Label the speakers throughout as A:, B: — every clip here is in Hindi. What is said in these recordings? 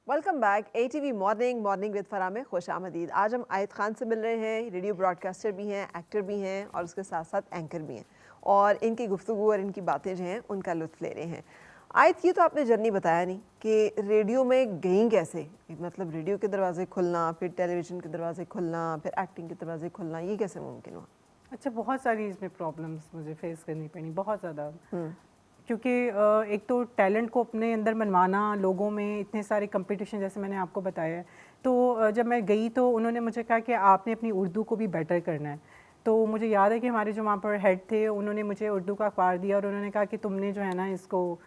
A: Welcome back ATV morning with Farah में खुश आमदीद। आज हम आयत खान से मिल रहे हैं। रेडियो ब्रॉडकास्टर भी हैं, एक्टर भी हैं और उसके साथ साथ एंकर भी हैं, और इनकी गुफ्तगू और इनकी बातें जो हैं उनका लुत्फ़ ले रहे हैं। आयत, ये तो आपने जर्नी बताया नहीं कि रेडियो में गई कैसे, मतलब रेडियो के दरवाजे खुलना, फिर टेलीविज़न के दरवाजे खुलना, फिर एक्टिंग के दरवाजे खुलना, ये कैसे मुमकिन हुआ?
B: अच्छा, बहुत सारी इसमें प्रॉब्लम्स मुझे फेस करनी पड़ी, बहुत ज़्यादा। क्योंकि एक तो टैलेंट को अपने अंदर मनवाना, लोगों में इतने सारे कंपटीशन जैसे मैंने आपको बताया है। तो जब मैं गई तो उन्होंने मुझे कहा कि आपने अपनी उर्दू को भी बेटर करना है। तो मुझे याद है कि हमारे जो वहाँ पर हेड थे, उन्होंने मुझे उर्दू का अखबार दिया और उन्होंने कहा कि तुमने जो है ना इसको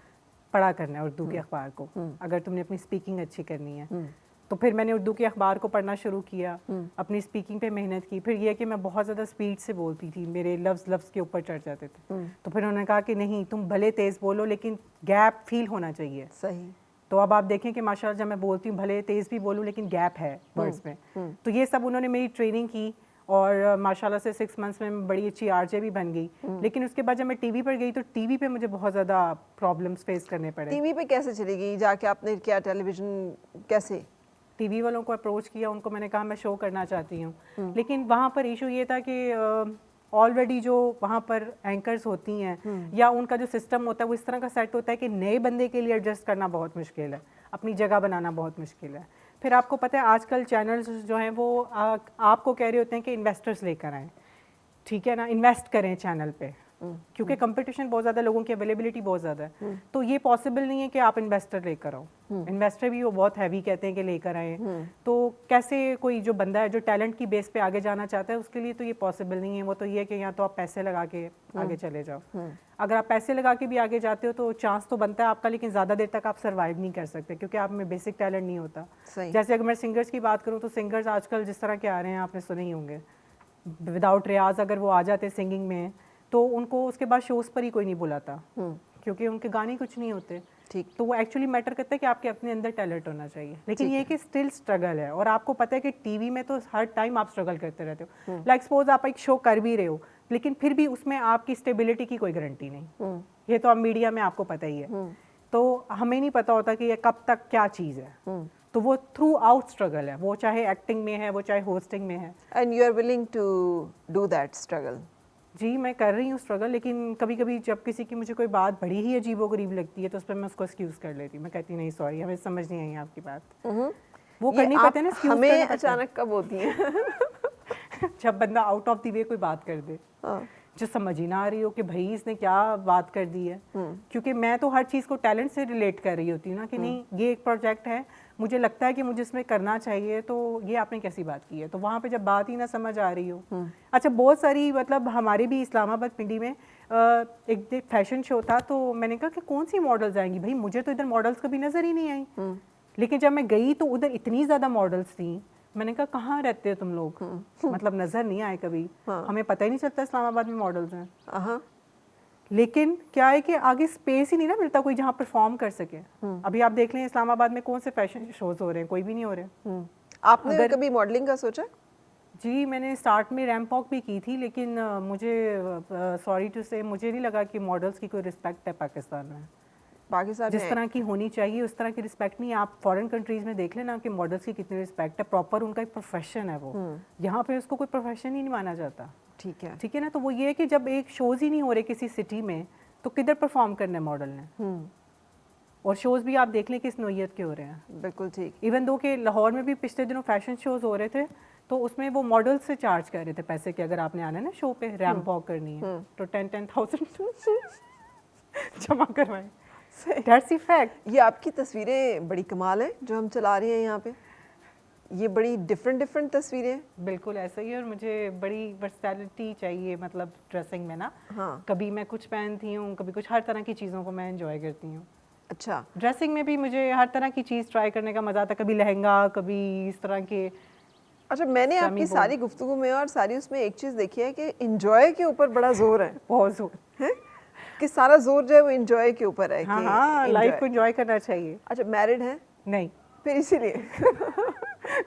B: पढ़ा करना है, उर्दू के अखबार को, अगर तुमने अपनी स्पीकिंग अच्छी करनी है। तो फिर मैंने उर्दू के अखबार को पढ़ना शुरू किया, अपनी स्पीकिंग पे मेहनत की। फिर ये कि मैं बहुत ज़्यादा स्पीड से बोलती थी, मेरे लफ्ज़ के ऊपर चढ़ जाते थे। तो फिर उन्होंने कहा कि नहीं, तुम भले तेज़ बोलो लेकिन गैप फील होना चाहिए।
A: सही।
B: तो अब आप देखें कि माशाल्लाह जब मैं बोलती हूँ, भले तेज़ भी बोलूँ लेकिन गैप है वर्ड्स में। तो ये सब उन्होंने मेरी ट्रेनिंग की और माशाल्लाह से 6 मंथ्स में मैं बड़ी अच्छी आरजे भी बन गई। लेकिन उसके बाद जब मैं टीवी पर गई तो टीवी पे मुझे बहुत ज़्यादा प्रॉब्लम्स फेस करने पड़े।
A: टीवी पे कैसे चली गई जाके? आपने क्या टेलीविज़न कैसे?
B: टीवी वालों को अप्रोच किया, उनको मैंने कहा मैं शो करना चाहती हूँ। लेकिन वहाँ पर इशू ये था कि ऑलरेडी जो वहाँ पर एंकर्स होती हैं या उनका जो सिस्टम होता है वो इस तरह का सेट होता है कि नए बंदे के लिए एडजस्ट करना बहुत मुश्किल है, अपनी जगह बनाना बहुत मुश्किल है। फिर आपको पता है आजकल चैनल्स जो हैं वो आपको कह रहे होते हैं कि इन्वेस्टर्स लेकर आएँ, ठीक है ना, इन्वेस्ट करें चैनल पे, क्योंकि कंपटीशन बहुत ज़्यादा, लोगों की अवेलेबिलिटी बहुत ज़्यादा है। तो ये पॉसिबल नहीं है कि आप इन्वेस्टर लेकर आओ। इन्वेस्टर भी वो बहुत हैवी कहते हैं कि लेकर आए। तो कैसे कोई जो बंदा है जो टैलेंट की बेस पे आगे जाना चाहता है, उसके लिए तो ये पॉसिबल नहीं है। वो तो ये कि या तो आप पैसे लगा के आगे चले जाओ। अगर आप पैसे लगा के भी आगे जाते हो तो चांस तो बनता है आपका, लेकिन ज़्यादा देर तक आप सर्वाइव नहीं कर सकते क्योंकि आप में बेसिक टैलेंट नहीं होता। जैसे अगर मैं सिंगर्स की बात करूँ तो सिंगर्स आजकल जिस तरह के आ रहे हैं, आपने सुने ही होंगे, विदाउट रियाज अगर वो आ जाते सिंगिंग में तो उनको उसके बाद शोज़ पर ही कोई नहीं बुलाता, क्योंकि उनके गाने कुछ नहीं होते।
A: ठीक।
B: तो वो एक्चुअली मैटर करता है कि आपके अपने अंदर टैलेंट होना चाहिए। लेकिन ये कि स्टिल स्ट्रगल है, और आपको पता है कि टीवी में तो हर टाइम आप स्ट्रगल करते रहते हो। लाइक सपोज आप एक शो कर भी रहे हो लेकिन फिर भी उसमें आपकी स्टेबिलिटी की कोई गारंटी नहीं। ये तो अब मीडिया में आपको पता ही है। तो हमें नहीं पता होता कि ये कब तक क्या चीज़ है। तो वो थ्रू आउट स्ट्रगल है, वो चाहे एक्टिंग में है, वो चाहे होस्टिंग में है।
A: And you are willing to do that struggle?
B: जी, मैं कर रही हूँ स्ट्रगल, लेकिन कभी कभी जब किसी की मुझे कोई बात बड़ी ही अजीबोगरीब लगती है तो उस पर मैं उसको एक्सक्यूज़ कर लेती हूँ। मैं कहती नहीं सॉरी, हमें समझ नहीं आई आपकी बात। वो करनी पड़ती है ना, एक्सक्यूज़
A: हमें अचानक कब होती है?
B: जब बंदा आउट ऑफ द वे कोई बात कर दे जो समझ ही ना आ रही हो कि भाई इसने क्या बात कर दी है। क्योंकि मैं तो हर चीज़ को टैलेंट से रिलेट कर रही होती हूँ ना, कि नहीं ये एक प्रोजेक्ट है, मुझे लगता है कि मुझे इसमें करना चाहिए, तो ये आपने कैसी बात की है। तो वहाँ पे जब बात ही ना समझ आ रही हो। अच्छा, बहुत सारी, मतलब हमारे भी इस्लामाबाद पिंडी में एक फैशन शो था, तो मैंने कहा कि कौन सी मॉडल्स आएंगी, भाई मुझे तो इधर मॉडल्स कभी नज़र ही नहीं आई। लेकिन जब मैं गई तो उधर इतनी ज़्यादा मॉडल्स थी। मैंने कहा कहाँ रहते हो तुम लोग, मतलब नज़र नहीं आए कभी। हमें पता ही नहीं चलता इस्लामाबाद में मॉडल्स हैं। लेकिन क्या है कि आगे स्पेस ही नहीं ना मिलता कोई जहाँ परफॉर्म कर सके। अभी आप देख लें इस्लामाबाद में कौन से फैशन शोज हो रहे हैं, कोई भी नहीं हो रहे।
A: आपने कभी मॉडलिंग का सोचा?
B: जी, मैंने स्टार्ट में रैंप वॉक भी की थी, लेकिन मुझे सॉरी टू से मुझे नहीं लगा कि मॉडल्स की कोई रिस्पेक्ट है पाकिस्तान में।
A: पाकिस्तान
B: जिस तरह की होनी चाहिए उस तरह की रिस्पेक्ट नहीं है। आप फॉरेन कंट्रीज में देख लेना कि मॉडल्स की कितनी रिस्पेक्ट है, प्रॉपर उनका एक प्रोफेशन है वो। यहाँ पे उसको कोई प्रोफेशन ही नहीं माना जाता।
A: ठीक है,
B: ठीक है ना। तो वो ये है कि जब एक शोज़ ही नहीं हो रहे किसी सिटी में तो किधर परफॉर्म करना है मॉडल ने। और शोज़ भी आप देख लें किस नौयत के हो रहे हैं।
A: बिल्कुल ठीक।
B: इवन दो कि लाहौर में भी पिछले दिनों फैशन शोज़ हो रहे थे, तो उसमें वो मॉडल्स से चार्ज कर रहे थे पैसे कि अगर आपने आना है ना शो पे, रैंप वॉक करनी है तो 10,000 जमा करवाएं। That's the fact.
A: ये आपकी तस्वीरें बड़ी कमाल है जो हम चला रहे हैं यहाँ पे, ये बड़ी डिफरेंट तस्वीरें हैं।
B: बिल्कुल ऐसा ही है, और मुझे बड़ी वर्सटैलिटी चाहिए, मतलब ड्रेसिंग में ना। कभी मैं कुछ पहनती हूँ, कभी कुछ, हर तरह की चीज़ों को मैं एंजॉय करती हूँ।
A: अच्छा,
B: ड्रेसिंग में भी मुझे हर तरह की चीज़ ट्राई करने का मज़ा आता है, कभी लहंगा, कभी इस तरह के।
A: अच्छा, मैंने आपकी सारी गुफ्तगू में और सारी उसमें एक चीज़ देखी है कि एंजॉय के ऊपर बड़ा जोर है।
B: बहुत जोर
A: है कि सारा जोर जो है वो एंजॉय के ऊपर है।
B: हाँ, लाइफ को एंजॉय करना चाहिए।
A: अच्छा, मैरिड है?
B: नहीं।
A: फिर इसीलिए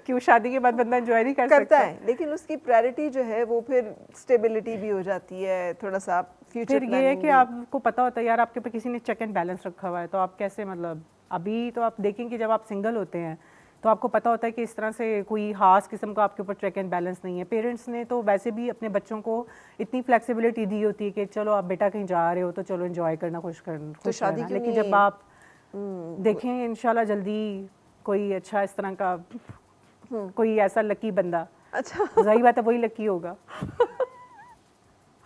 B: क्यों, शादी के बाद बंदा एंजॉय नहीं
A: करता है, लेकिन उसकी प्रायोरिटी जो है वो फिर स्टेबिलिटी भी हो जाती है, थोड़ा सा फ्यूचर
B: फिर ये है कि आपको पता होता है यार आपके ऊपर किसी ने चेक एंड बैलेंस रखा हुआ है, तो आप कैसे, मतलब अभी तो आप देखें कि जब आप सिंगल होते हैं तो आपको पता होता है कि इस तरह से कोई खास किस्म का आपके ऊपर ट्रैक एंड बैलेंस नहीं है। पेरेंट्स ने तो वैसे भी अपने बच्चों को इतनी फ्लेक्सिबिलिटी दी होती है कि चलो आप बेटा कहीं जा रहे हो तो चलो एंजॉय करना, खुश
A: तो शादी
B: रहना।
A: क्यों
B: लेकिन
A: नहीं
B: जब आप देखें इंशाल्लाह जल्दी कोई अच्छा इस तरह का कोई ऐसा लकी बंदा,
A: अच्छा
B: सही बात है वही लकी होगा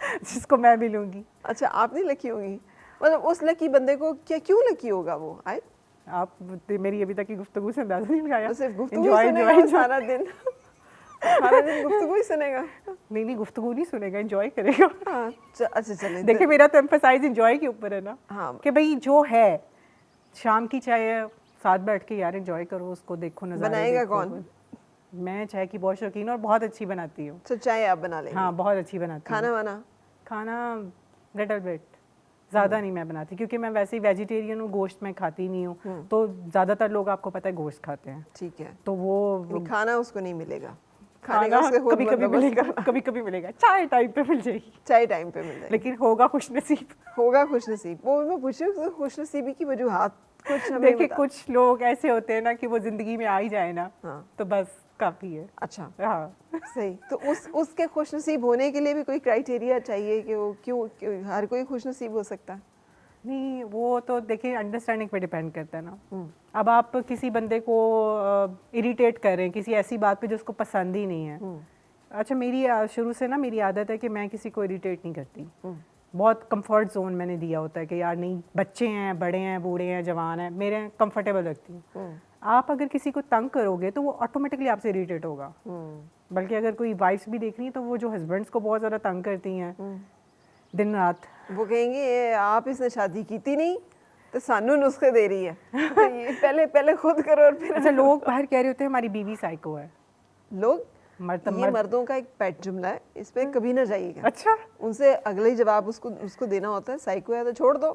B: जिसको मैं मिलूंगी।
A: अच्छा, आप नहीं लकी होंगी? मतलब उस लकी बंदे को क्या, क्यों लकी होगा वो? आए
B: आप मेरी अभी तक की गुफ्तगू से अंदाजा नहीं लगाया।
A: तो सिर्फ गुफ्तगू ही
B: Enjoy,
A: सुनेगा
B: enjoy,
A: वो सारा दिन? सारा दिन गुफ्तगू ही सुनेगा?
B: नहीं गुफ्तगू नहीं सुनेगा, एंजॉय करेगा।
A: हाँ अच्छा चलें।
B: देखिए मेरा तो एम्फसाइज एंजॉय के ऊपर है ना,
A: हाँ
B: कि भाई जो है शाम की चाय साथ बैठ के यार एंजॉय करो, उसको देखो, नज़ारे
A: बनाएगा
B: देखो।
A: कौन?
B: मैं चाय की बहुत शौकीन और बहुत अच्छी बनाती हूँ।
A: तो चाय आप बना लेंगे?
B: हाँ बहुत अच्छी बनाती हूँ।
A: खाना वाना?
B: खाना लिटिल बिट, ज़्यादा नहीं मैं बनाती क्योंकि मैं वैसे ही वेजिटेरियन हूँ, गोश्त मैं खाती नहीं हूँ। तो ज़्यादातर लोग आपको पता है गोश्त खाते हैं,
A: ठीक है।
B: तो वो
A: खाना उसको नहीं मिलेगा, खाने का
B: खाना
A: उसके खुद
B: कभी कभी
A: बंदोबस्त
B: मिलेगा,
A: करना।
B: कभी कभी मिलेगा, चाय टाइम पे मिल जाएगी,
A: चाय टाइम पे मिल जाएगी,
B: लेकिन होगा खुश नसीब।
A: होगा खुश नसीब। वो मैं पूछ रही हूँ खुश नसीबी की वजूहात कुछ हमें
B: देखिए
A: बता।
B: कुछ लोग ऐसे होते हैं ना कि वो जिंदगी में आ ही जाए ना,
A: हाँ
B: तो बस काफी है।
A: अच्छा
B: हाँ
A: सही। तो उसके खुश नसीब होने के लिए भी कोई क्राइटेरिया चाहिए कि वो क्यों हर कोई खुश नसीब हो सकता है?
B: नहीं वो तो देखिए अंडरस्टैंडिंग पे डिपेंड करता है ना। अब आप किसी बंदे को इरिटेट कर रहे हैं किसी ऐसी बात पे जो उसको पसंद ही नहीं है। अच्छा मेरी शुरू से ना मेरी आदत है कि मैं किसी को इरिटेट नहीं करती। बहुत कंफर्ट जोन मैंने दिया होता है कि यार नहीं, बच्चे हैं, बड़े हैं, बूढ़े हैं, जवान हैं, मेरे कंफर्टेबल रखती हूँ। आप अगर किसी को तंग करोगे तो वो ऑटोमेटिकली आपसे इरिटेट होगा। बल्कि अगर कोई वाइफ्स भी देख रही हैं तो वो जो हस्बैंड्स को बहुत ज़्यादा तंग करती हैं दिन रात,
A: वो कहेंगे "ये आप इसने शादी की थी नहीं तो सानू नुस्खे दे रही है तो ये पहले खुद करो और फिर
B: अच्छा लोग बाहर कह रहे होते हैं हमारी बीवी साइको है।
A: लोग
B: मर्द
A: ये मर्दों का एक पेट जुमला है, इस पे कभी ना जाइएगा।
B: अच्छा
A: उनसे अगले ही जवाब उसको देना होता है, साइको है तो छोड़ दो,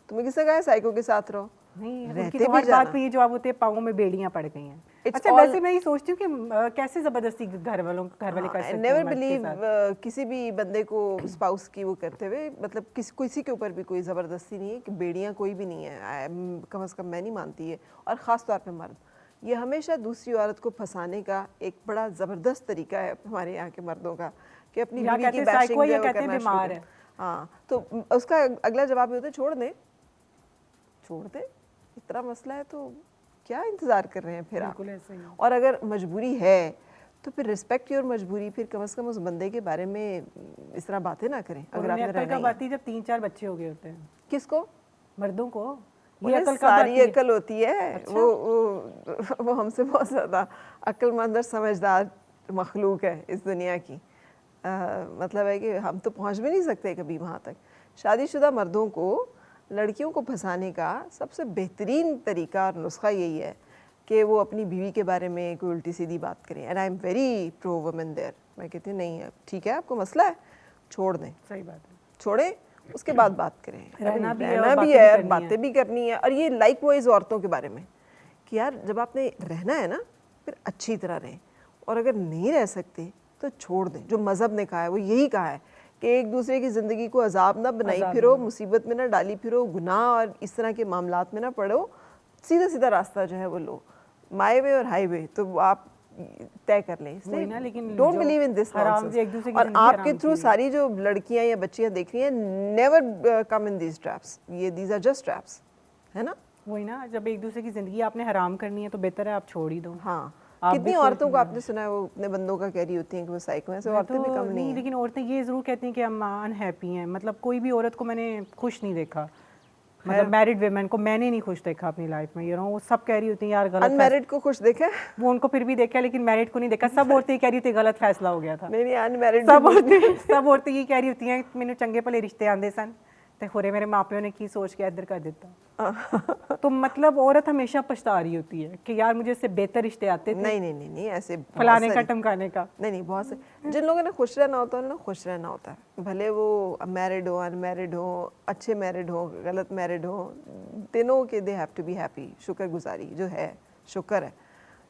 A: तुम्हें किसने कहा है साइको के साथ रहो?
B: नहीं, उनकी
A: रहते
B: तो
A: भी
B: हर
A: जाना।
B: बात पे ये जवाब होते हैं पाँवों में बेड़ियां पड़ गई हैं।
A: It's
B: अच्छा
A: all-
B: वैसे मैं ये सोचती हूँ कि कैसे जबरदस्ती घर वाले कर सकते हैं
A: नेवर
B: मर्द के
A: बिलीव
B: साथ।
A: किसी भी बंदे को स्पाउस की वो करते हुए, मतलब किसी के ऊपर भी कोई ज़बरदस्ती नहीं है कि बेड़ियाँ कोई भी नहीं है, कम से कम मैं नहीं मानती है। और ख़ास तौर पे मर्द, ये हमेशा दूसरी औरत को फंसाने का एक बड़ा ज़बरदस्त तरीका है हमारे यहाँ के मर्दों का, कि अपनी
B: यहाँ
A: बीवी की
B: कहते हैं
A: बैशिंग
B: psycho
A: जो
B: या
A: है वो
B: कहते हैं
A: करना शुरू
B: बीमार
A: कर।
B: है।
A: हाँ तो उसका अगला जवाब ये होता है छोड़ दे, इतना मसला है तो क्या इंतज़ार कर रहे हैं फिर आप?
B: बिल्कुल ऐसे ही।
A: और अगर मजबूरी है तो फिर रिस्पेक्ट योर मजबूरी, फिर कम से कम उस बंदे के बारे में इस तरह बातें ना करें। अगर आपने रहना ही है।
B: आती जब 3-4 बच्चे हो गए होते हैं
A: किसको?
B: मर्दों को, ये
A: उन्हें
B: अकल कब
A: सारी
B: आती है?
A: अकल होती है।
B: अच्छा?
A: वो हमसे बहुत ज़्यादा अक्लमंद और समझदार मखलूक है इस दुनिया की। मतलब है कि हम तो पहुंच भी नहीं सकते कभी वहाँ तक। शादीशुदा मर्दों को लड़कियों को फंसाने का सबसे बेहतरीन तरीका और नुस्खा यही है कि वो अपनी बीवी के बारे में कोई उल्टी सीधी बात करें। And I am very pro women there. मैं कहती हूँ नहीं है, ठीक है आपको मसला है, छोड़ दें,
B: सही बात है।
A: छोड़ें, उसके बाद बात करें।
B: रहना भी है
A: रहना
B: और
A: भी
B: बातें भी
A: है,
B: करनी
A: बातें भी करनी है। और ये लाइक वाइज औरतों के बारे में कि यार जब आपने रहना है ना फिर अच्छी तरह रहें, और अगर नहीं रह सकते तो छोड़ दें। जो मज़हब ने कहा है वो यही कहा है कि एक दूसरे की ज़िंदगी को अजाब ना बनाई फिरो, मुसीबत में ना डाली फिरो, गुनाह और इस तरह के मामलात में ना पड़ो, सीधा सीधा रास्ता जो है वो लो, माई वे और हाई वे तो आप तय कर लें। इसलिए
B: ना, लेकिन
A: डोंट
B: जो
A: बिलीव इन दिस
B: हराम से एक दूसरे की
A: और
B: जिंदगी
A: आपके
B: हराम
A: थ्रू
B: की है।
A: सारी जो लड़कियां या बच्चियां देख रही हैं, never come in these traps. ये दीज आर जस्ट ट्रैप्स, है ना?
B: वही ना, जब एक दूसरे की जिंदगी आपने हराम करनी है तो बेहतर है आप छोड़ ही दो।
A: हाँ,
B: आप
A: कितनी
B: भी
A: औरतों को आपने सुना है वो अपने बंदों का कह रही होती हैं कि वो साइको हैं? ऐसे औरतें भी कम नहीं हैं।
B: लेकिन औरतें ये ज़रूर कहती हैं कि हम अनहैप्पी हैं। मतलब कोई भी औरत को मैंने खुश नहीं देखा, मतलब मैरिड वेमेन को मैंने नहीं खुश देखा अपनी लाइफ में। वो सब कह रही होती हैं यार गलत
A: अनमैरिड को खुश देखा है?
B: वो उनको फिर भी देखा, लेकिन मैरिड को नहीं देखा। सब औरतें कह रही थी गलत फैसला हो गया था।
A: नहीं अनमैरिड
B: सब औरतें ये कह रही होती हैं मैंने चंगे भले रिश्ते आंदे सन ते होरे मेरे मापियों ने की सोच के इधर कर देता। तो मतलब औरत हमेशा पछता रही होती है कि यार मुझे इससे बेहतर रिश्ते आते थे।
A: नहीं ऐसे
B: फलाने का टमकाने का
A: नहीं बहुत से जिन लोगों ने खुश रहना होता है उन्हें खुश रहना होता है, भले वो मैरिड हो, अनमैरिड हो, अच्छे मैरिड हो, गलत मैरिड हो, तीनों के they have to be happy. शुक्रगुजारी जो है, शुक्र है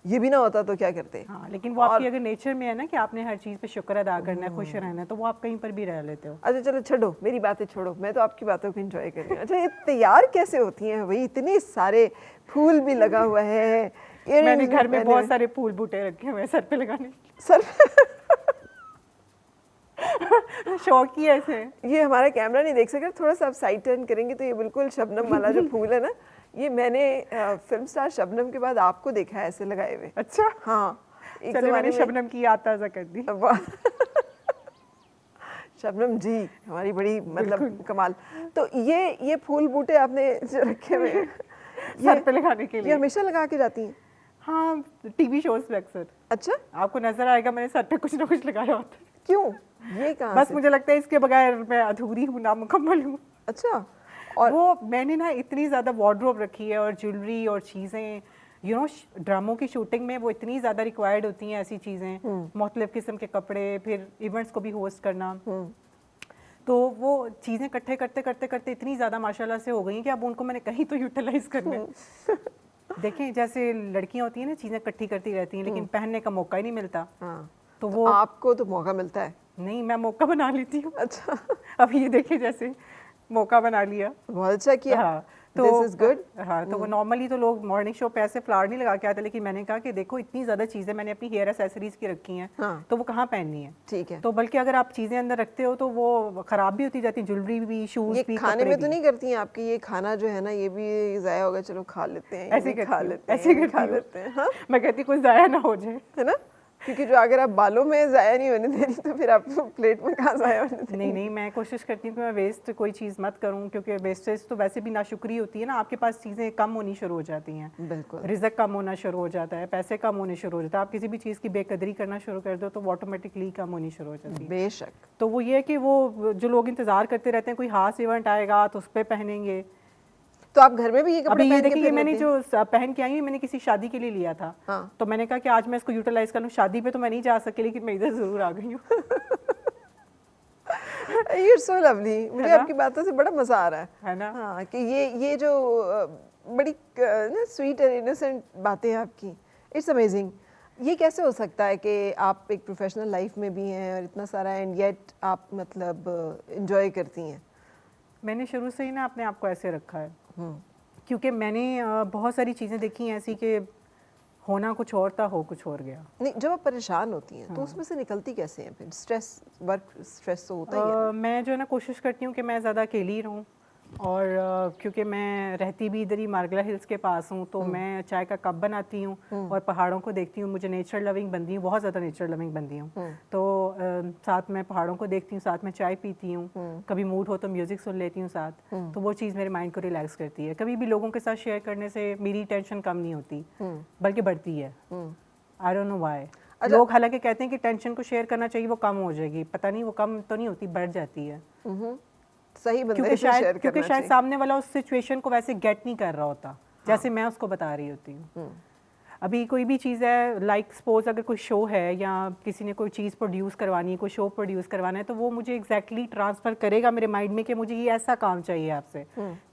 A: ये भी ना होता तो क्या करते।
B: हाँ, लेकिन वो आपकी अगर नेचर में है ना कि आपने हर चीज़ पे शुक्र अदा करना है, खुश रहना है, तो वो आप कहीं पर भी रह लेते हो।
A: अच्छा चलो छोड़ो, मेरी बातें छोड़ो, मैं तो आपकी बातों को एंजॉय कर रही हूँ। अच्छा ये तैयार कैसे होती हैं भाई, इतने सारे फूल भी लगा हुआ है,
B: मैंने
A: earrings भी
B: घर में
A: पहने
B: बहुत
A: हुए।
B: सारे फूल बूटे रखे हुए हैं सर पे लगाने
A: सर
B: शौक ही ऐसे है।
A: ये हमारा कैमरा नहीं देख सकता, थोड़ा सा आप साइड टर्न करेंगे तो ये बिल्कुल शबनम वाला जो फूल है ना, ये मैंने फिल्म स्टार शबनम के बाद आपको देखा है ऐसे लगाए हुए।
B: अच्छा,
A: हाँ, एक
B: चलिए मैंने
A: ज़माने में
B: शबनम की याद ताज़ा कर दी।
A: वाह। शबनम जी हमारी बड़ी मतलब कमाल। तो ये फूल बूटे आपने जो रखे हुए हैं
B: सर पे लगाने के
A: ये
B: लिए।
A: हमेशा लगा के जाती हैं?
B: हाँ, टीवी शोज पे अक्सर
A: अच्छा,
B: आपको नजर आएगा मैंने सर पे कुछ ना कुछ लगाया होता है।
A: क्यों, ये कहाँ
B: बस
A: से?
B: मुझे लगता है इसके बगैर मैं अधूरी हूँ, नामुकम्मल हूँ।
A: अच्छा, और
B: वो मैंने ना इतनी ज़्यादा वार्डरोब रखी है और ज्वेलरी और चीज़ें, यू नो, ड्रामों की शूटिंग में वो इतनी ज़्यादा रिक्वायर्ड होती हैं ऐसी चीज़ें, मुख्तलिफ किस्म के कपड़े, फिर इवेंट्स को भी होस्ट करना। तो वो चीज़ें इकट्ठे करते करते करते इतनी ज़्यादा माशाल्लाह से हो गई हैं कि अब उनको मैंने कहीं तो यूटिलाइज करना है। देखें जैसे लड़कियां होती हैं ना, चीज़ें इकट्ठी करती रहती हैं लेकिन पहनने का मौका ही नहीं मिलता।
A: हाँ,
B: तो
A: तो
B: वो
A: आपको तो मौका मिलता है।
B: नहीं, मैं मौका बना लेती हूँ।
A: अच्छा,
B: अब ये देखिए जैसे मौका बना लिया।
A: बहुत अच्छा किया।
B: हाँ,
A: दिस इज गुड।
B: हाँ, तो वो नॉर्मली तो लोग मॉर्निंग शो पे ऐसे फ्लावर नहीं लगा के आते, लेकिन मैंने कहा कि देखो इतनी ज़्यादा चीज़ें मैंने अपनी हेयर एसेसरीज की रखी हैं,
A: हाँ,
B: तो वो कहाँ पहननी है।
A: ठीक है।
B: तो बल्कि अगर आप चीज़ें अंदर रखते हो तो वो ख़राब भी होती जाती, ज्वेलरी भी, शूज़
A: ये
B: भी,
A: खाने
B: कपड़े
A: में तो
B: भी।
A: नहीं करती हैं आपकी, ये खाना जो है ना ये भी ज़ाया होगा, चलो खा लेते हैं, ये
B: ऐसे
A: भी खा
B: करती हूँ,
A: लेते हैं,
B: ऐसे
A: ये भी
B: करती
A: खा
B: हूँ।
A: लेते हैं। हाँ,
B: मैं कहती कुछ ज़ाया ना हो जाए।
A: है ना, क्योंकि जो अगर आप बालों में ज़ाया नहीं होने दे रही तो फिर आप प्लेट में कहाँ ज़ाया होने देंगी।
B: नहीं नहीं, मैं कोशिश करती हूँ कि मैं वेस्ट कोई चीज़ मत करूँ, क्योंकि वेस्टेज तो वैसे भी नाशुक्री होती है ना, आपके पास चीज़ें कम होनी शुरू हो जाती हैं,
A: बिल्कुल।
B: रिज़्क कम होना शुरू हो जाता है, पैसे कम होने शुरू हो जाते हैं। आप किसी भी चीज़ की बेकदरी करना शुरू कर दो तो वो ऑटोमेटिकली कम होनी शुरू हो जाती है।
A: बेशक।
B: तो वो ये है कि वो जो लोग इंतज़ार करते रहते हैं कोई खास इवेंट आएगा तो उस पर पहनेंगे।
A: तो आप घर में भी ये कपड़े
B: अभी ये
A: पहन के
B: देखिए, ये
A: फिर
B: मैंने
A: लेते हैं?
B: जो पहन के आई हूँ, मैंने किसी शादी के लिए लिया था।
A: हाँ।
B: तो मैंने कहा कि आज मैं इसको यूटिलाइज कर लूँ। शादी पे तो मैं नहीं जा सकी, लेकिन मैं इधर ज़रूर आ गई हूँ।
A: You're so lovely। मुझे
B: है ना?
A: आपकी बातों से बड़ा मजा आ रहा
B: है ना?
A: हाँ, कि ये जो बड़ी ना स्वीट एंड इनोसेंट बातें हैं आपकी, इट्स अमेजिंग। ये कैसे हो सकता है कि आप एक प्रोफेशनल लाइफ में भी हैं और इतना सारा एंड येट आप मतलब एंजॉय करती हैं?
B: मैंने शुरू से ही ना अपने आप को ऐसे रखा है, क्योंकि मैंने बहुत सारी चीज़ें देखी हैं ऐसी कि होना कुछ और था, हो कुछ और गया।
A: नहीं, जब आप परेशान होती हैं तो उसमें से निकलती कैसे हैं फिर? स्ट्रेस, वर्क स्ट्रेस तो होता ही है ना?
B: मैं जो है ना कोशिश करती हूँ कि मैं ज़्यादा अकेली ही रहूँ, और क्योंकि मैं रहती भी इधर ही मार्गला हिल्स के पास हूँ, तो मैं चाय का कप बनाती हूँ और पहाड़ों को देखती हूँ। मुझे नेचर लविंग बंदी हूँ, बहुत ज़्यादा नेचर लविंग बंदी हूँ। तो साथ में पहाड़ों को देखती हूँ, साथ में चाय पीती हूँ, कभी मूड हो तो म्यूज़िक सुन लेती हूँ साथ। तो वो चीज़ मेरे माइंड को रिलैक्स करती है। कभी भी लोगों के साथ शेयर करने से मेरी टेंशन कम नहीं होती, बल्कि बढ़ती है। I don't know why. लोग हालांकि कहते हैं कि टेंशन को शेयर करना चाहिए, वो कम हो जाएगी, पता नहीं वो कम तो नहीं होती, बढ़ जाती है।
A: सही बंदे
B: क्योंकि
A: से शेयर
B: शायद
A: करना चाहिए।
B: सामने वाला उस सिचुएशन को वैसे गेट नहीं कर रहा होता जैसे मैं उसको बता रही होती हूँ। अभी कोई भी चीज़ है, लाइक सपोज अगर कोई शो है या किसी ने कोई चीज़ प्रोड्यूस करवानी है, कोई शो प्रोड्यूस करवाना है, तो वो मुझे एग्जैक्टली ट्रांसफ़र करेगा मेरे माइंड में कि मुझे ये ऐसा काम चाहिए आपसे,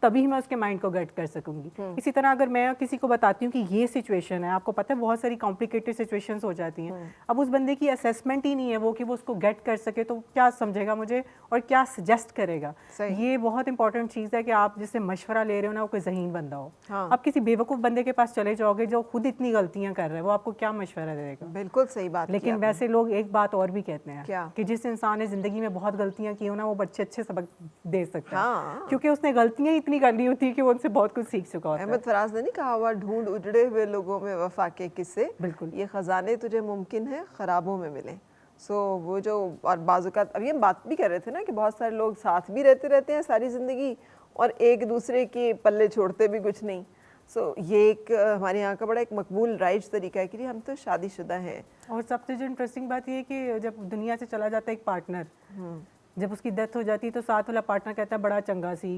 B: तभी मैं उसके माइंड को गेट कर सकूंगी। इसी तरह अगर मैं किसी को बताती हूँ कि ये सिचुएशन है, आपको पता है बहुत सारी कॉम्प्लिकेटेड सिचुएशंस हो जाती हैं, अब उस बंदे की असेसमेंट ही नहीं है वो कि वो उसको गेट कर सके, तो क्या समझेगा मुझे और क्या सजेस्ट करेगा। ये बहुत इंपॉर्टेंट चीज़ है कि आप जिससे मशवरा ले रहे हो ना वो कोई ज़हीन बंदा हो। आप किसी बेवकूफ़ बंदे के पास चले जाओगे जो खुद इतनी गलतियां कर रहा है, वो आपको क्या मशवरा देगा?
A: बिल्कुल सही बात।
B: लेकिन वैसे लोग एक बात और भी कहते हैं
A: क्या?
B: कि जिस इंसान ने जिंदगी में बहुत गलतियां की हो ना, वो बच्चे अच्छे सबक दे सकता
A: हाँ।
B: है, क्योंकि उसने गलतियां इतनी कर ली होती है कि वो उनसे बहुत कुछ सीख चुका होता है।
A: अहमद फराज ने नहीं कहा हुआ, ढूंढ उजड़े हुए लोगों में वफा के किस्से,
B: बिल्कुल,
A: ये खजाने तुझे मुमकिन है खराबों में मिले। वो जो, और बाज़-औक़ात अभी हम बात भी कर रहे थे ना कि बहुत सारे लोग साथ भी रहते हैं सारी ज़िंदगी और एक दूसरे के पल्ले छोड़ते भी कुछ नहीं। ये एक हमारे यहाँ का बड़ा एक मकबूल राइज तरीका है कि हम तो शादीशुदा हैं।
B: और सबसे जो इंटरेस्टिंग बात ये है कि जब दुनिया से चला जाता है एक पार्टनर, जब उसकी डेथ हो जाती है तो साथ वाला पार्टनर कहता है बड़ा चंगा सी,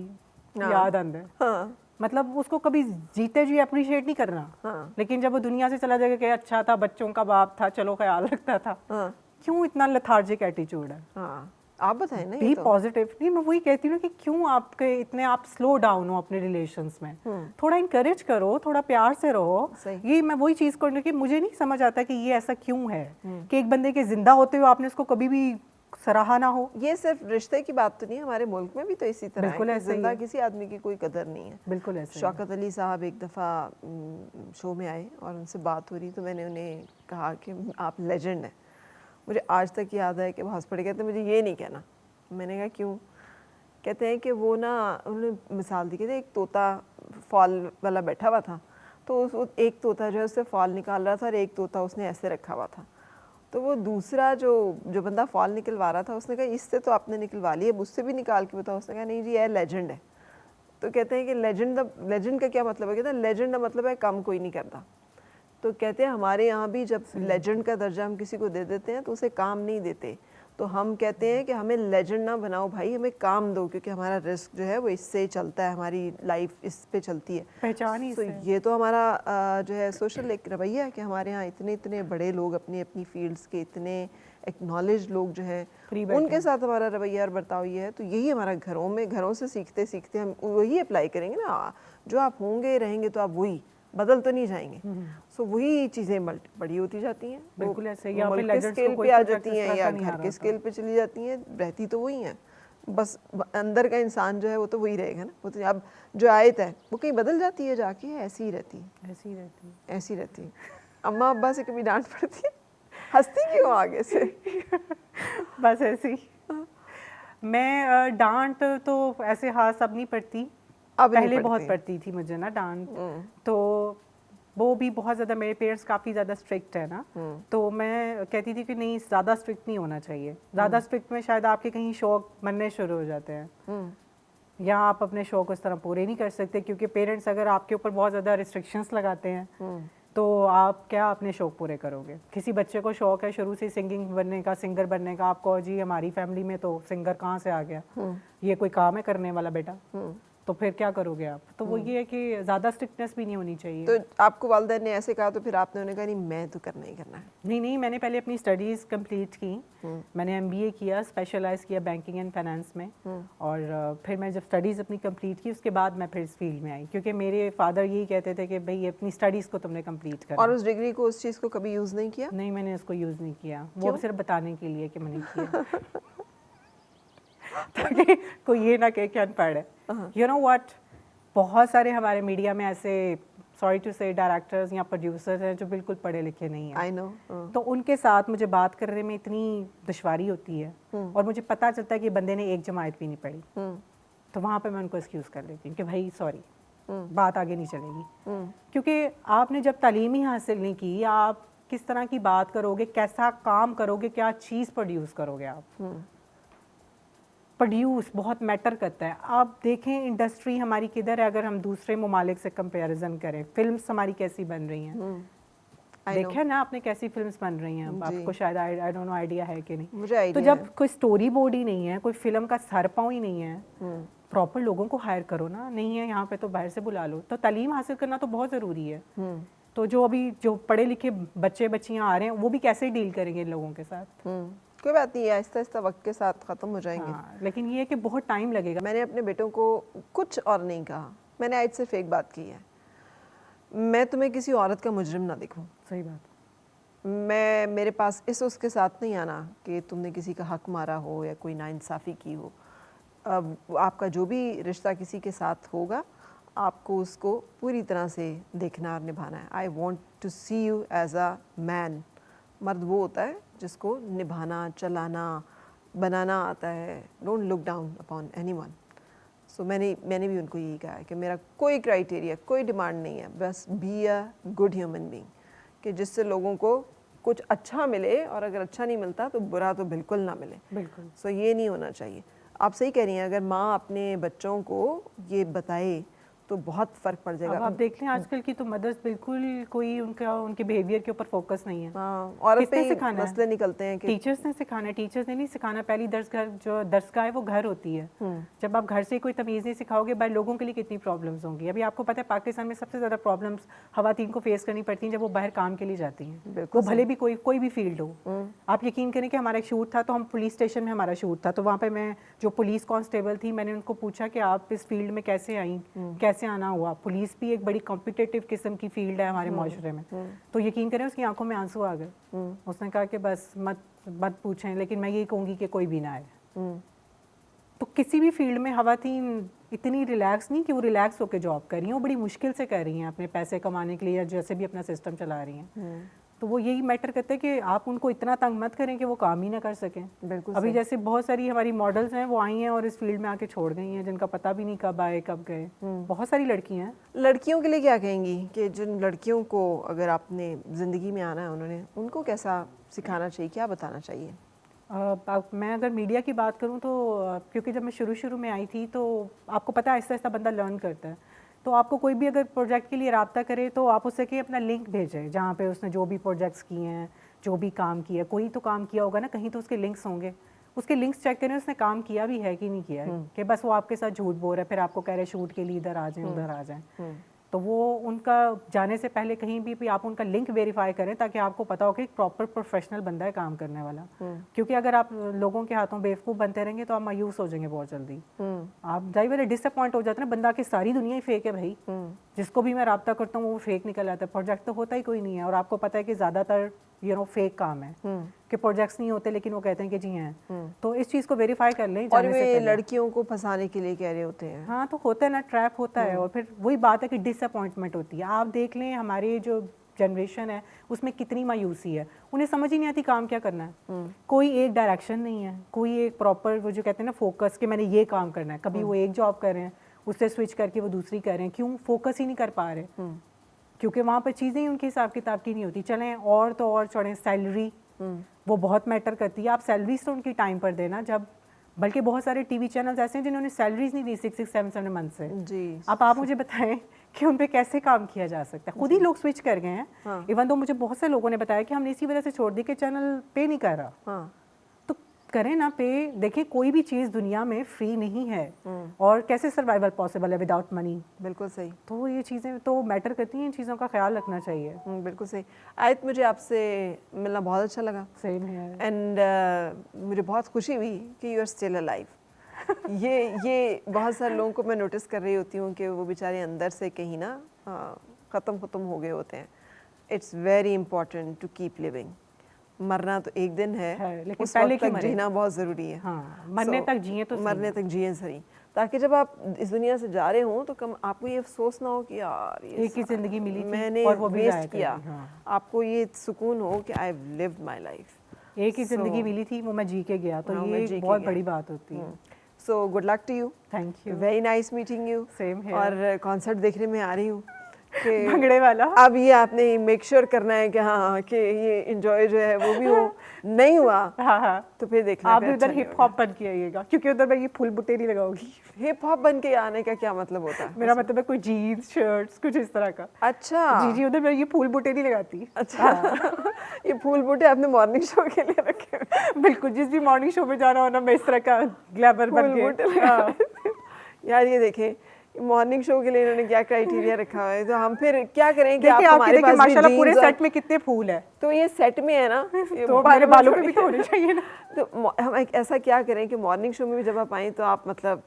B: याद आंदा है।
A: हाँ।
B: मतलब उसको कभी जीते जी अप्रिशिएट नहीं करना।
A: हाँ।
B: लेकिन जब वो दुनिया से चला जाएगा कि अच्छा था, बच्चों का बाप था, चलो ख्याल रखता था।
A: हाँ।
B: क्यों इतना लेथार्जिक एटीट्यूड है?
A: हाँ। आप बताएं ना, ये
B: बी
A: तो
B: पॉजिटिव। नहीं, मैं वही कहती हूँ ना कि क्यों आपके इतने आप स्लो डाउन हो अपने रिलेशंस में, थोड़ा इनकरेज करो, थोड़ा प्यार से रहो।
A: सही।
B: ये मैं वही चीज़ करने की मुझे नहीं समझ आता कि ये ऐसा क्यों है कि एक बंदे के जिंदा होते हुए आपने उसको कभी भी सराहा ना हो।
A: ये सिर्फ रिश्ते की बात तो नहीं है, हमारे मुल्क में भी तो इसी तरह है
B: बिल्कुल
A: कि
B: ऐसा ही
A: जिंदा
B: है।
A: किसी आदमी की कोई कदर नहीं है।
B: बिल्कुल ऐसा ही है।
A: शौकत अली साहब एक दफ़ा शो में आए और उनसे बात हो रही, तो मैंने उन्हें कहा कि आप लेजेंड हैं। मुझे आज तक याद है कि वो हंस पड़े, कहते मुझे ये नहीं कहना। मैंने कहा क्यों? कहते हैं कि वो ना, उन्होंने मिसाल दी, कहते एक तोता फॉल वाला बैठा हुआ था, तो उस एक तोता जो है उससे फॉल निकाल रहा था और एक तोता उसने ऐसे रखा हुआ था। तो वो दूसरा जो बंदा फॉल निकलवा रहा था, उसने कहा इससे तो आपने निकलवा लिया, मुझसे भी निकाल के बताओ। उसने कहा नहीं जी, यह लेजेंड है। तो कहते हैं कि लेजेंड का क्या मतलब है? कहते हैं लेजेंड का मतलब है कम कोई नहीं करता। तो कहते हैं हमारे यहाँ भी जब लेजेंड का दर्जा हम किसी को दे देते हैं तो उसे काम नहीं देते, तो हम कहते हैं कि हमें लेजेंड ना बनाओ भाई, हमें काम दो, क्योंकि हमारा रिस्क जो है वो इससे चलता है, हमारी लाइफ इस पे चलती है,
B: पहचान ही
A: तो ये तो हमारा जो है सोशल एक रवैया है कि हमारे यहाँ इतने इतने बड़े लोग, अपनी अपनी फील्ड्स के इतने एक्नॉलेज लोग जो हैं, उनके साथ हमारा रवैया और बर्ताव ये है। तो यही हमारा घरों से सीखते सीखते हम वही अप्लाई करेंगे ना। जो आप होंगे रहेंगे तो आप वही, बदल तो नहीं जाएंगे। सो वही चीज़ें बड़ी होती जाती हैं,
B: बिल्कुल ऐसे ही।
A: मुल्क के स्केल पे आ जाती हैं या घर के स्केल पे चली जाती हैं, रहती तो वही हैं, बस अंदर का इंसान जो है वो तो वही रहेगा ना। वो तो अब जो आयत है वो कहीं बदल जाती है जाके, ऐसी ही रहती है,
B: ऐसी ही रहती है,
A: ऐसी रहती है। अम्मा अब्बा से कभी डांट पड़ती है? हंसती क्यों आगे से?
B: बस ऐसी। मैं डांट तो ऐसे हाँ सब नहीं पड़ती, पहले बहुत पड़ती थी मुझे ना डांट। तो वो भी बहुत ज़्यादा, मेरे पेरेंट्स काफ़ी ज़्यादा स्ट्रिक्ट है ना, तो मैं कहती थी कि नहीं ज़्यादा स्ट्रिक्ट नहीं होना चाहिए। ज़्यादा स्ट्रिक्ट में शायद आपके कहीं शौक बनने शुरू हो जाते हैं, या आप अपने शौक उस तरह पूरे नहीं कर सकते, क्योंकि पेरेंट्स अगर आपके ऊपर बहुत ज़्यादा रिस्ट्रिक्शंस लगाते हैं तो आप क्या अपने शौक पूरे करोगे? किसी बच्चे को शौक है शुरू से सिंगिंग बनने का, सिंगर बनने का, आपको जी हमारी फैमिली में तो सिंगर कहाँ से आ गया, ये कोई काम है करने वाला बेटा, तो फिर क्या करोगे आप? तो वो ये है कि ज़्यादा स्ट्रिक्टनेस भी नहीं होनी चाहिए।
A: तो आपको वालिदैन ने ऐसे कहा तो फिर आपने उन्हें कहा नहीं मैं तो करना ही करना है?
B: नहीं, मैंने पहले अपनी स्टडीज़ कंप्लीट की, मैंने MBA किया, स्पेशलाइज किया बैंकिंग एंड फाइनेंस में, और फिर मैं जब स्टडीज़ अपनी कंप्लीट की उसके बाद मैं फिर इस फील्ड में आई, क्योंकि मेरे फादर यही कहते थे कि भाई अपनी स्टडीज़ को तुमने कंप्लीट करना।
A: और उस डिग्री को, उस चीज़ को कभी यूज़ नहीं किया?
B: नहीं, मैंने इसको यूज़ नहीं किया, वो सिर्फ बताने के लिए कि मैंने किया ताकि कोई ये ना कहे कि अनपढ़ है। यू नो व्हाट, बहुत सारे हमारे मीडिया में ऐसे, सॉरी टू से, डायरेक्टर्स या प्रोड्यूसर्स हैं जो बिल्कुल पढ़े लिखे नहीं हैं।
A: I know.
B: तो उनके साथ मुझे बात करने में इतनी दुश्वारी होती है, और मुझे पता चलता है कि बंदे ने एक जमात भी नहीं पढ़ी, तो वहाँ पे मैं उनको एक्सक्यूज़ कर लेती हूँ कि भाई सॉरी, बात आगे नहीं चलेगी। क्योंकि आपने जब तालीम ही हासिल नहीं की, आप किस तरह की बात करोगे, कैसा काम करोगे, क्या चीज़ प्रोड्यूस करोगे आप? प्रोड्यूस बहुत मैटर करता है। आप देखें इंडस्ट्री हमारी किधर है, अगर हम दूसरे ममालिक से कंपैरिजन करें, फिल्म्स हमारी कैसी बन रही हैं, देखें ना आपने कैसी फिल्म्स बन रही हैं, आपको शायद आई डोंट नो आइडिया है कि नहीं।
A: मुझे आइडिया
B: तो जब कोई स्टोरी बोर्ड ही नहीं है, कोई फिल्म का सर पाँव ही नहीं है, प्रॉपर लोगों को हायर करो ना, नहीं है यहाँ पे तो बाहर से बुला लो। तो तालीम हासिल करना तो बहुत ज़रूरी है। तो जो अभी जो पढ़े लिखे बच्चे बच्चियाँ आ रहे हैं वो भी कैसे डील करेंगे इन लोगों के साथ?
A: कोई बात नहीं, आहिस्ता आहिस्ता वक्त के साथ ख़त्म हो जाएंगे।
B: हाँ, लेकिन ये है कि बहुत टाइम लगेगा।
A: मैंने अपने बेटों को कुछ और नहीं कहा, मैंने आज सिर्फ एक बात की है, मैं तुम्हें किसी औरत का मुजरिम ना देखूं।
B: सही बात।
A: मैं, मेरे पास उसके साथ नहीं आना कि तुमने किसी का हक मारा हो या कोई नाइंसाफ़ी की हो। अब आपका जो भी रिश्ता किसी के साथ होगा, आपको उसको पूरी तरह से देखना और निभाना है। I want to see you as a man. मर्द वो होता है जिसको निभाना, चलाना, बनाना आता है। Don't look down upon anyone. So मैंने भी उनको यही कहा है कि मेरा कोई क्राइटेरिया, कोई डिमांड नहीं है, बस be a good human being, कि जिससे लोगों को कुछ अच्छा मिले, और अगर अच्छा नहीं मिलता तो बुरा तो बिल्कुल ना मिले।
B: बिल्कुल।
A: सो ये नहीं होना चाहिए। आप सही कह रही हैं, अगर माँ अपने बच्चों को ये बताए तो बहुत फ़र्क पड़
B: अब
A: जाएगा।
B: आप देख लें आजकल की तो मदर्स बिल्कुल कोई उनके बिहेवियर के ऊपर फोकस नहीं है।
A: हाँ, औरत पे
B: किसने
A: ही
B: सिखाना है?
A: मसले निकलते हैं कि
B: टीचर्स ने सिखाना है, टीचर्स ने नहीं सिखाना। पहली दरसगाह है वो घर होती है। जब आप घर से कोई तमीज़ नहीं सिखाओगे, बाहर लोगों के लिए कितनी प्रॉब्लम्स होंगी। अभी आपको पता है पाकिस्तान में सबसे ज़्यादा प्रॉब्लम्स खवातीन को फेस करनी पड़ती हैं जब वो बाहर काम के लिए जाती हैं,
A: बिल्कुल
B: वो भले भी कोई भी फील्ड हो। आप यकीन करें कि हमारा एक शूट था, तो हम पुलिस स्टेशन में हमारा शूट था, तो वहाँ पे मैं जो पुलिस कांस्टेबल थी, मैंने उनको पूछा कि आप इस फील्ड में कैसे आई, कैसे आना हुआ। पुलिस भी एक बड़ी कॉम्पिटिटिव किस्म की फील्ड है हमारे माशरे में। तो यकीन करें उसकी आंखों में आंसू आ गए। उसने कहा कि बस मत पूछें, लेकिन मैं ये कहूँगी कि कोई भी ना आए। तो किसी भी फील्ड में खवातीन इतनी रिलैक्स नहीं कि वो रिलैक्स होकर जॉब कर रही हैं, वो बड़ी मुश्किल से कर रही हैं अपने पैसे कमाने के लिए या जैसे भी अपना सिस्टम चला रही हैं। तो वो यही मैटर करते हैं कि आप उनको इतना तंग मत करें कि वो काम ही ना कर सकें।
A: बिल्कुल
B: अभी जैसे बहुत सारी हमारी मॉडल्स हैं वो आई हैं और इस फील्ड में आके छोड़ गई हैं, जिनका पता भी नहीं कब आए कब गए। बहुत सारी लड़कियां हैं।
A: लड़कियों के लिए क्या कहेंगी कि जिन लड़कियों को अगर आपने ज़िंदगी में आना है उन्होंने उनको कैसा सिखाना चाहिए, क्या बताना चाहिए?
B: मैं अगर मीडिया की बात करूं तो क्योंकि जब मैं शुरू में आई थी तो आपको पता है आहिस्ता आहिस्ता बंदा लर्न करता है। तो आपको कोई भी अगर प्रोजेक्ट के लिए रब्ता करे तो आप उससे कि अपना लिंक भेजें जहाँ पे उसने जो भी प्रोजेक्ट्स किए हैं, जो भी काम किया, कोई तो काम किया होगा ना, कहीं तो उसके लिंक्स होंगे। उसके लिंक्स चेक करें उसने काम किया भी है कि नहीं किया है, कि बस वो आपके साथ झूठ बोल रहा है, फिर आपको कह रहे हैं शूट के लिए इधर आ जाएं उधर आ जाएं। तो वो उनका जाने से पहले कहीं भी आप उनका लिंक वेरीफाई करें ताकि आपको पता हो कि प्रॉपर प्रोफेशनल बंदा है काम करने वाला। क्योंकि अगर आप लोगों के हाथों बेवकूफ़ बनते रहेंगे तो आप मायूस हो जाएंगे बहुत जल्दी। आप जाहिर है डिसअपॉइंट हो जाते हैं ना, बंदा की सारी दुनिया ही फेक है भाई। जिसको भी मैं रब्ता करता हूँ वो फेक निकल आता है, प्रोजेक्ट तो होता ही कोई नहीं है। और आपको पता है कि ज़्यादातर फेक काम है कि प्रोजेक्ट्स नहीं होते लेकिन वो कहते हैं कि जी हैं। तो इस चीज़ को वेरीफाई कर लें
A: और वे लड़कियों को फंसाने के लिए कह रहे होते हैं।
B: हाँ, तो होता है ना, ट्रैप होता है। और फिर वही बात है कि डिसअपॉइंटमेंट होती है। आप देख लें हमारी जो जनरेशन है उसमें कितनी मायूसी है, उन्हें समझ ही नहीं आती काम क्या करना है। कोई एक डायरेक्शन नहीं है, कोई एक प्रॉपर वो जो कहते हैं ना फोकस कि मैंने ये काम करना है। कभी वो एक जॉब कर रहे हैं, उससे स्विच करके वो दूसरी कर रहे हैं। क्यों? फोकस ही नहीं कर पा रहे, क्योंकि वहाँ पर चीज़ें ही उनके हिसाब किताब की नहीं होती। चलें और तो और चढ़ें, सैलरी वो बहुत मैटर करती है। आप सैलरीज तो उनकी टाइम पर देना, जब बल्कि बहुत सारे टीवी चैनल्स ऐसे हैं जिन्होंने सैलरीज नहीं दी 6-7 मंथ से।
A: जी।
B: अब आप मुझे बताएं कि उन पे कैसे काम किया जा सकता है। खुद ही लोग स्विच कर गए हैं। इवन तो मुझे बहुत से लोगों ने बताया कि हमने इसी वजह से छोड़ दी कि चैनल पे नहीं कर रहा। तो करें ना पे। देखिए कोई भी चीज़ दुनिया में फ्री नहीं है, और कैसे सर्वाइवल पॉसिबल है विदाउट मनी।
A: बिल्कुल सही।
B: तो ये चीज़ें तो मैटर करती हैं, इन चीज़ों का ख्याल रखना चाहिए।
A: बिल्कुल सही। आयत, मुझे आपसे मिलना बहुत अच्छा लगा।
B: सेम है।
A: एंड मुझे बहुत खुशी हुई कि यू आर स्टिल अलाइव। ये बहुत सारे लोगों को मैं नोटिस कर रही होती हूँ कि वो बेचारे अंदर से कहीं ना ख़त्म हो गए होते हैं। It's very important to keep living. मरना तो एक दिन है
B: लेकिन
A: उस
B: पहले
A: वक्त तक जीना बहुत ज़रूरी है।
B: हाँ, मरने तक जिए तो
A: मरने तक जिए सही, ताकि जब आप इस दुनिया से जा रहे हों तो कम आपको ये अफसोस ना हो कि यार ये
B: एक ही ज़िंदगी मिली थी
A: मैंने
B: और वो भी
A: वेस्ट किया।
B: हाँ।
A: आपको ये सुकून हो कि I have lived my life.
B: एक ही ज़िंदगी मिली थी, वो मैं जी के गया। तो ये बहुत बड़ी बात होती है।
A: So good luck to you.
B: Thank you.
A: Very nice meeting you.
B: Same है।
A: और कॉन्सर्ट देखने में आ रही हूँ कि
B: भंगड़े वाला।
A: अब ये आपने मेक श्योर करना है कि हाँ कि ये एंजॉय जो है वो भी हो। नहीं हुआ
B: हाँ
A: तो फिर देखना
B: आप भी उधर हिप हॉप बन के आइएगा, क्योंकि उधर मैं ये फुल बुटेरी लगाऊंगी।
A: हिप हॉप बन के आने का क्या मतलब होता है?
B: मेरा मतलब है कोई जीन्स शर्ट्स कुछ इस तरह का।
A: अच्छा
B: जी उधर मैं ये फुल बुटेरी लगाती।
A: अच्छा ये फूल बूटे आपने मॉर्निंग शो के लिए रखे हुए?
B: बिल्कुल, जिस भी मॉर्निंग शो में जाना हो ना मैं इस तरह का ग्लैमर बन के।
A: यार ये देखें मॉर्निंग शो के लिए इन्होंने क्या क्राइटेरिया रखा हुआ है। तो हम फिर क्या करें कि
B: आप
A: हमारे पास
B: माशाल्लाह पूरे सेट में कितने फूल है,
A: तो ये सेट में है ना
B: तो मेरे बालों पे भी तो होने चाहिए ना।
A: तो हम ऐसा क्या करें कि मॉर्निंग शो में भी जब आप आएँ तो आप मतलब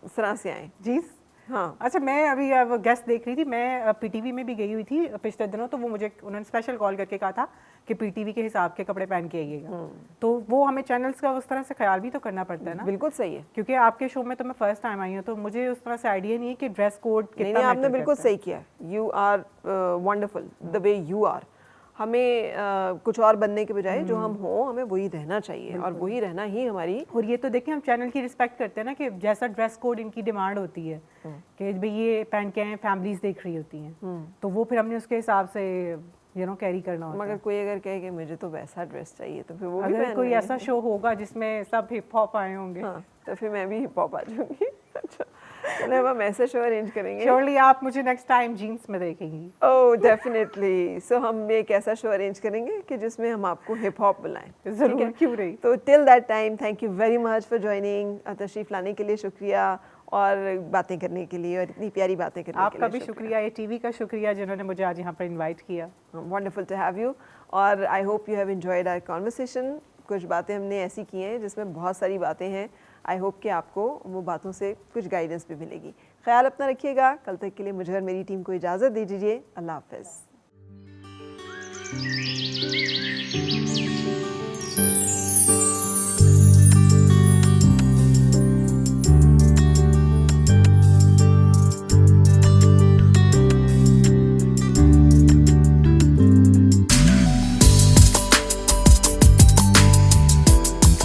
A: इस तरह से आएँ?
B: जी
A: हाँ।
B: अच्छा, मैं अभी गेस्ट देख रही थी, मैं पीटीवी में भी गई हुई थी पिछले दिनों। तो वो मुझे उन्होंने स्पेशल कॉल करके कहा था कि पीटीवी के हिसाब के कपड़े पहन के आइएगा। तो वो हमें चैनल्स का उस तरह से ख्याल भी तो करना पड़ता है ना।
A: बिल्कुल सही है,
B: क्योंकि आपके शो में तो मैं फर्स्ट टाइम आई हूँ, तो मुझे उस तरह से आइडिया नहीं है कि ड्रेस कोड कितना।
A: नहीं, आपने बिल्कुल सही किया। You are wonderful the way you are. हमें कुछ और बनने के बजाय जो हम हों हमें वही रहना चाहिए, और वही रहना ही हमारी।
B: और ये तो देखिए हम चैनल की रिस्पेक्ट करते हैं ना, कि जैसा ड्रेस कोड इनकी डिमांड होती है कि भाई ये पहन के आए, फैमिलीज देख रही होती हैं, तो वो फिर हमने उसके हिसाब से कैरी करना होता है।
A: मगर कोई अगर कहे कि मुझे तो वैसा ड्रेस चाहिए तो फिर वो भी
B: अगर कोई ऐसा शो होगा जिसमें सब हिप हॉप आए होंगे,
A: हाँ, तो फिर मैं भी हिप हॉप आ जाऊंगी। अच्छा चलो हम ऐसा शो अरेंज करेंगे।
B: श्योरली आप मुझे नेक्स्ट टाइम जीन्स में देखेंगी।
A: Oh definitely. सो हम एक ऐसा शो अरेंज करेंगे कि जिसमें हम आपको हिप हॉप बुलाएं।
B: ज़रूर, क्यों नहीं।
A: तो till that time thank you very much for joining. तशरीफ़ लाने के लिए शुक्रिया और बातें करने के लिए और इतनी प्यारी बातें करने के लिए
B: आपका भी शुक्रिया, ये टीवी का शुक्रिया जिन्होंने मुझे आज यहाँ पर इनवाइट किया।
A: वंडरफुल टू हैव यू और I hope you have enjoyed our conversation. कुछ बातें हमने ऐसी की हैं जिसमें बहुत सारी बातें हैं। आई होप कि आपको वो बातों से कुछ गाइडेंस भी मिलेगी। ख्याल अपना रखिएगा। कल तक के लिए मुझे और मेरी टीम को इजाज़त दीजिए। अल्लाह हाफ़िज़।